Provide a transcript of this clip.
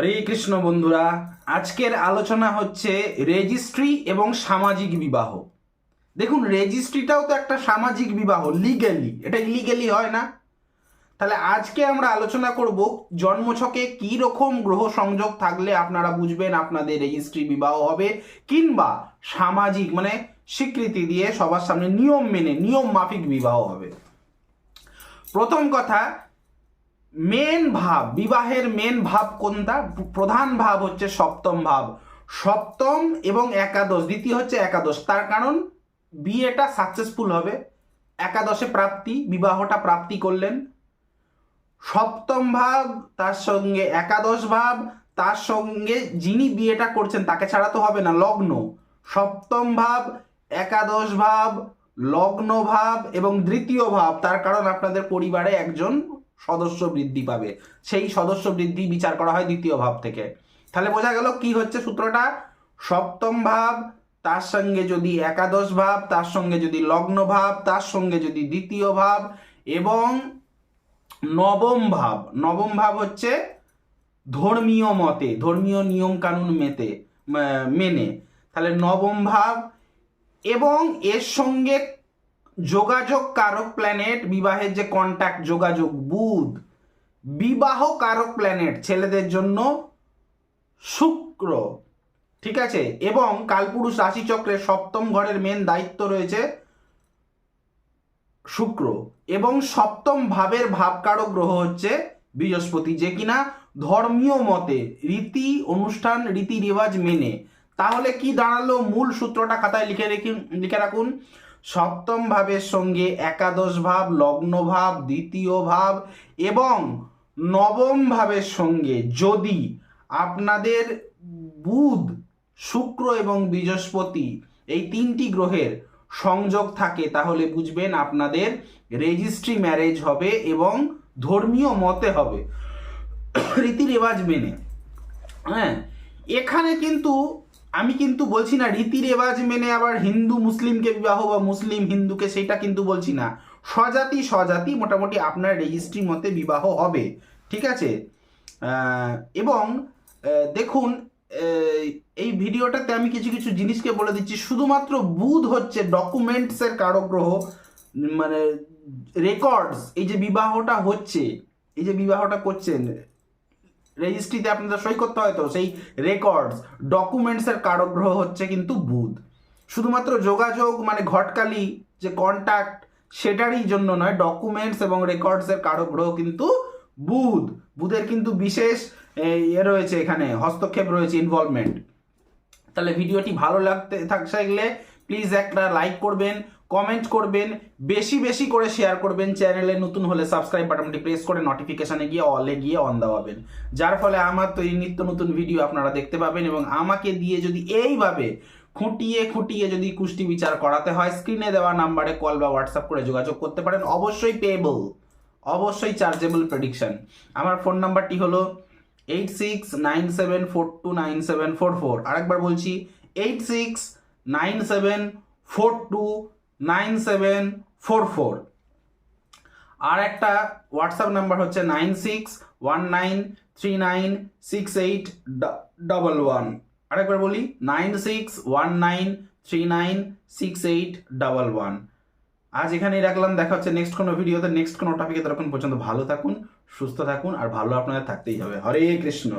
হরে কৃষ্ণ বন্ধুরা, আজকের আলোচনা হচ্ছে রেজিস্ট্রি এবং সামাজিক বিবাহ। দেখুন, রেজিস্ট্রিটাও তো একটা সামাজিক বিবাহ, লিগ্যালি। এটা ইলিগ্যালি হয় না। তাহলে আজকে আমরা আলোচনা করব জন্মছকে কি রকম গ্রহ সংযোগ থাকলে আপনারা বুঝবেন আপনাদের রেজিস্ট্রি বিবাহ হবে, কিংবা সামাজিক মানে স্বীকৃতি দিয়ে সবার সামনে নিয়ম মেনে নিয়ম মাফিক বিবাহ হবে। প্রথম কথা, মেন ভাব, বিবাহের মেন ভাব কোনটা? প্রধান ভাব হচ্ছে সপ্তম ভাব। সপ্তম এবং একাদশ, দ্বিতীয় হচ্ছে একাদশ। তার কারণ বিয়েটা সাকসেসফুল হবে, একাদশে প্রাপ্তি, বিবাহটা প্রাপ্তি করলেন। সপ্তম ভাব তার সঙ্গে একাদশ ভাব, তার সঙ্গে যিনি বিয়েটা করছেন তাকে ছাড়া তো হবে না, লগ্ন। সপ্তম ভাব, একাদশ ভাব, লগ্ন ভাব এবং দ্বিতীয় ভাব। তার কারণ আপনাদের পরিবারে একজন সদস্য বৃদ্ধি পাবে, সেই সদস্য বৃদ্ধি বিচার করা হয় দ্বিতীয় ভাব থেকে। তাহলে বোঝা গেল কি হচ্ছে সূত্রটা। সপ্তম ভাব, তার সঙ্গে যদি একাদশ ভাব, তার সঙ্গে যদি লগ্ন ভাব, তার সঙ্গে যদি দ্বিতীয় ভাব এবং নবম ভাব। নবম ভাব হচ্ছে ধর্মীয় মতে, ধর্মীয় নিয়ম কানুন মেনে। তাহলে নবম ভাব এবং এর সঙ্গে যোগাযোগ কারক প্ল্যানেট, বিবাহের যে কন্ট্যাক্ট যোগাযোগ, বুধ। বিবাহ কারক প্ল্যানেট ছেলেদের জন্য শুক্র, ঠিক আছে। এবং কালপুরুষ রাশিচক্রের সপ্তম ঘরের মেন দায়িত্ব রয়েছে শুক্র, এবং সপ্তম ভাবের ভাবকারক গ্রহ হচ্ছে বৃহস্পতি, যে কিনা ধর্মীয় মতে রীতি অনুষ্ঠান রীতি রেওয়াজ মেনে। তাহলে কি দাঁড়ালো? মূল সূত্রটা খাতায় লিখে রাখুন। সপ্তম ভাবের সঙ্গে একাদশ ভাব, লগ্ন ভাব, দ্বিতীয় ভাব এবং নবম ভাবের সঙ্গে যদি আপনাদের বুধ, শুক্র এবং বৃহস্পতি এই তিনটি গ্রহের সংযোগ থাকে, তাহলে বুঝবেন আপনাদের রেজিস্ট্রি ম্যারেজ হবে এবং ধর্মীয় মতে হবে, রীতি রেওয়াজ মেনে। হ্যাঁ, এখানে কিন্তু আমি কিন্তু বলছি না রীতি রেওয়াজ মেনে আবার হিন্দু মুসলিমকে বিবাহ বা মুসলিম হিন্দুকে, সেটা কিন্তু বলছি না। স্বজাতি মোটামুটি আপনার রেজিস্ট্রি মতে বিবাহ হবে, ঠিক আছে। এবং দেখুন, এই ভিডিওটাতে আমি কিছু কিছু জিনিসকে বলে দিচ্ছি। শুধুমাত্র বুধ হচ্ছে ডকুমেন্টসের কারক গ্রহ, মানে রেকর্ডস। এই যে বিবাহটা হচ্ছে, এই যে বিবাহটা করছেন, রেজিস্ট্রিতে আপনাদের সই করতে হয়, তো সেই রেকর্ডস ডকুমেন্টসের কারক গ্রহ হচ্ছে কিন্তু বুধ। শুধুমাত্র যোগাযোগ মানে ঘটকালি যে কন্ট্যাক্ট সেটারই জন্য নয়, ডকুমেন্টস এবং রেকর্ডসের কারক গ্রহ কিন্তু বুধ। বুধের কিন্তু বিশেষ রয়েছে, এখানে হস্তক্ষেপ রয়েছে, ইনভলভমেন্ট। তাহলে ভিডিওটি ভালো থাকলে প্লিজ একটা লাইক করবেন, কমেন্ট করবেন, বেশি বেশি করে শেয়ার করবেন। চ্যানেলে নতুন হলে সাবস্ক্রাইব বাটনটি প্রেস করে নোটিফিকেশনে গিয়ে অলে গিয়ে অন দেওয়াবেন, যার ফলে আমার তৈরি নিত্য নতুন ভিডিও আপনারা দেখতে পাবেন। এবং আমাকে দিয়ে যদি এইভাবে খুঁটিয়ে খুঁটিয়ে যদি কুষ্টি বিচার করাতে হয়, স্ক্রিনে দেওয়া নাম্বারে কল বা হোয়াটসঅ্যাপ করে যোগাযোগ করতে পারেন। অবশ্যই পেয়েবল, অবশ্যই চার্জেবল প্রেডিকশন। আমার ফোন নাম্বারটি হলো 8697429744। আরেকবার বলছি, 8697429744। আর একটা হোয়াটসঅ্যাপ নাম্বার হচ্ছে 9619396811। আরেকবার বলি, 9619396811। আজ এখানেই রাখলাম, দেখা হচ্ছে নেক্সট কোনো ভিডিওতে, নেক্সট কোনো টপিকে। ততক্ষণ পর্যন্ত ভালো থাকুন, সুস্থ থাকুন, আর ভালো আপনাদের থাকতেই হবে। হরে কৃষ্ণ।